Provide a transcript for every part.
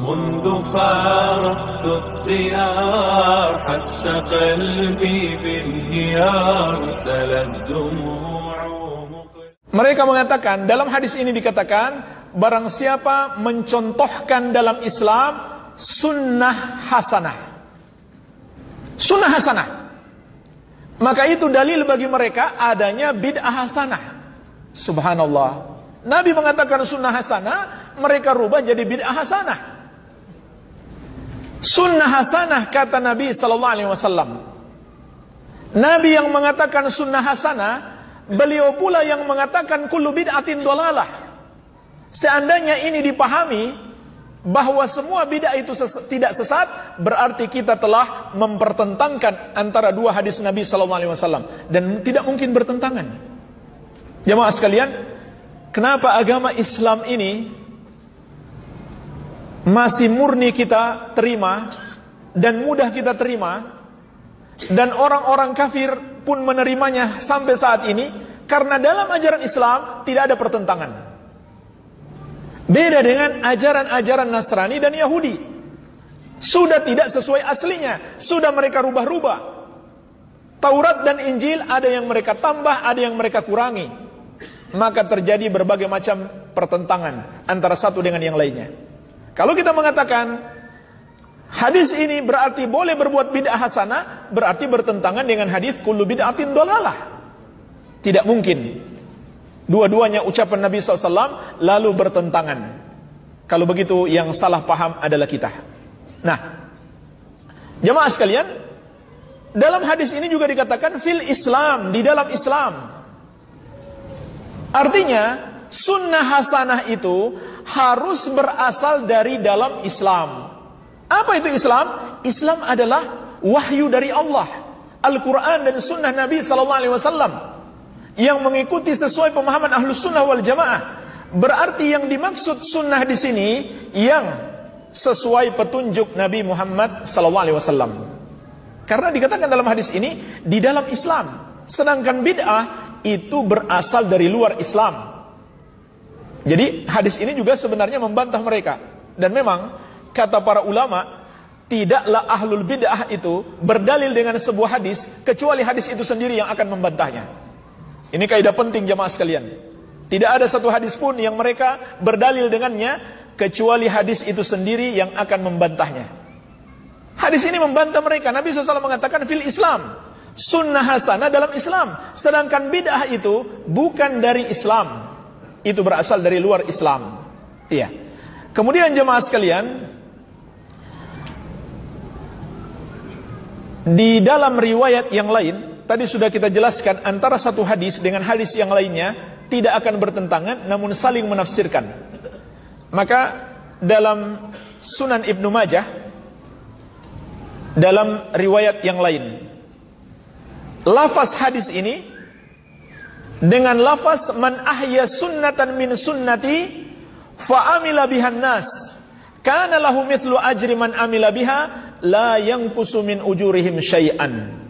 منذ فارقت الديار حس قلبي بالنيار سلت دموع. Mereka mengatakan, dalam hadis ini dikatakan, barang siapa mencontohkan dalam Islam sunnah hasanah. Sunnah hasanah. Maka itu dalil bagi mereka adanya bid'ah hasanah. Subhanallah. Nabi mengatakan sunnah hasanah, mereka rubah jadi bid'ah hasanah. Sunnah hasanah kata Nabi SAW. Nabi yang mengatakan sunnah hasanah, beliau pula yang mengatakan kullu bid'atin dhalalah. Seandainya ini dipahami bahwa semua bid'ah itu tidak sesat, berarti kita telah mempertentangkan antara dua hadis Nabi SAW, dan tidak mungkin bertentangan. Jamaah sekalian, kenapa agama Islam ini masih murni kita terima dan mudah kita terima, dan orang-orang kafir pun menerimanya sampai saat ini? Karena dalam ajaran Islam tidak ada pertentangan. Beda dengan ajaran-ajaran Nasrani dan Yahudi. Sudah tidak sesuai aslinya, sudah mereka rubah-rubah. Taurat dan Injil ada yang mereka tambah, ada yang mereka kurangi. Maka terjadi berbagai macam pertentangan antara satu dengan yang lainnya. Kalau kita mengatakan hadis ini berarti boleh berbuat bid'ah hasanah, berarti bertentangan dengan hadis kullu bid'atin dhalalah. Tidak mungkin dua-duanya ucapan Nabi SAW lalu bertentangan. Kalau begitu yang salah paham adalah kita. Nah, jemaah sekalian, dalam hadis ini juga dikatakan fil Islam, di dalam Islam. Artinya sunnah hasanah itu harus berasal dari dalam Islam. Apa itu Islam? Islam adalah wahyu dari Allah, Al-Quran dan sunnah Nabi SAW, yang mengikuti sesuai pemahaman Ahlus Sunnah wal Jamaah. Berarti yang dimaksud sunnah di sini yang sesuai petunjuk Nabi Muhammad SAW. Karena dikatakan dalam hadis ini di dalam Islam. Sedangkan bid'ah itu berasal dari luar Islam. Jadi hadis ini juga sebenarnya membantah mereka. Dan memang kata para ulama, tidaklah ahlul bid'ah itu berdalil dengan sebuah hadis kecuali hadis itu sendiri yang akan membantahnya. Ini kaidah penting jamaah sekalian. Tidak ada satu hadis pun yang mereka berdalil dengannya kecuali hadis itu sendiri yang akan membantahnya. Hadis ini membantah mereka. Nabi SAW mengatakan fil Islam, sunnah hasanah dalam Islam. Sedangkan bid'ah itu bukan dari Islam, itu berasal dari luar Islam. Iya. Kemudian jemaah sekalian, di dalam riwayat yang lain, tadi sudah kita jelaskan antara satu hadis dengan hadis yang lainnya tidak akan bertentangan, namun saling menafsirkan. Maka dalam Sunan Ibnu Majah, dalam riwayat yang lain, lafaz hadis ini dengan lafaz man ahya sunnatan min sunnati fa amila bihan nas kana lahu mithlu ajri man amila biha la yanqusu min ujurihim syai'an.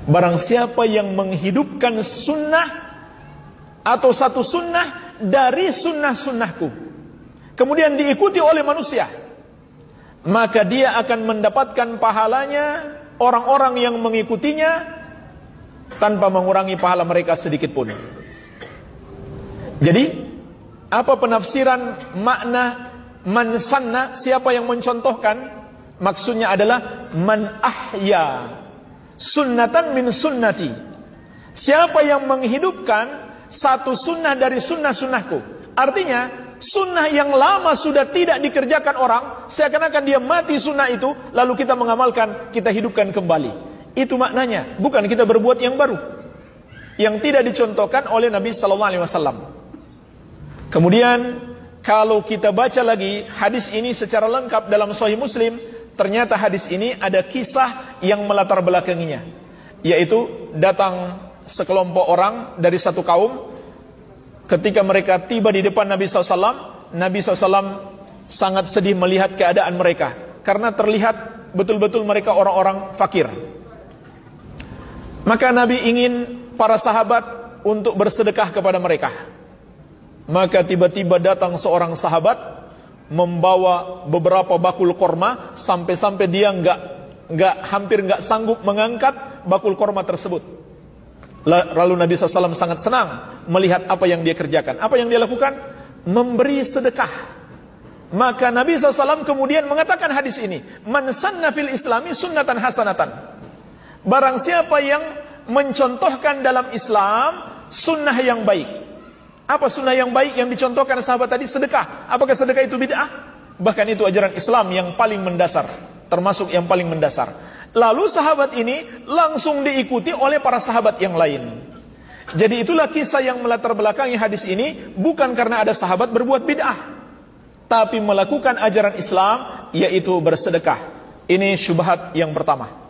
Barang siapa yang menghidupkan sunnah atau satu sunnah dari sunnah-sunnahku, kemudian diikuti oleh manusia, maka dia akan mendapatkan pahalanya orang-orang yang mengikutinya tanpa mengurangi pahala mereka sedikit pun. Jadi, apa penafsiran makna man sanna, siapa yang mencontohkan? Maksudnya adalah man ahya sunnatan min sunnati. Siapa yang menghidupkan satu sunnah dari sunnah-sunnahku. Artinya, sunnah yang lama sudah tidak dikerjakan orang, seakan-akan dia mati sunnah itu, lalu kita mengamalkan, kita hidupkan kembali. Itu maknanya, bukan kita berbuat yang baru, yang tidak dicontohkan oleh Nabi SAW. Kemudian, kalau kita baca lagi hadis ini secara lengkap dalam Sahih Muslim, ternyata hadis ini ada kisah yang melatar belakanginya, yaitu datang sekelompok orang dari satu kaum. Ketika mereka tiba di depan Nabi SAW, Nabi SAW sangat sedih melihat keadaan mereka, karena terlihat betul-betul mereka orang-orang fakir. Maka Nabi ingin para sahabat untuk bersedekah kepada mereka. Maka tiba-tiba datang seorang sahabat membawa beberapa bakul korma sampai-sampai dia hampir nggak sanggup mengangkat bakul korma tersebut. Lalu Nabi SAW sangat senang melihat apa yang dia kerjakan. Apa yang dia lakukan? Memberi sedekah. Maka Nabi SAW kemudian mengatakan hadis ini, man sanna fil islami sunnatan hasanatan. Barang siapa yang mencontohkan dalam Islam sunnah yang baik. Apa sunnah yang baik yang dicontohkan sahabat tadi? Sedekah. Apakah sedekah itu bid'ah? Bahkan itu ajaran Islam yang paling mendasar, termasuk yang paling mendasar. Lalu sahabat ini langsung diikuti oleh para sahabat yang lain. Jadi itulah kisah yang melatar belakangi hadis ini, bukan karena ada sahabat berbuat bid'ah, tapi melakukan ajaran Islam, yaitu bersedekah. Ini syubhat yang pertama.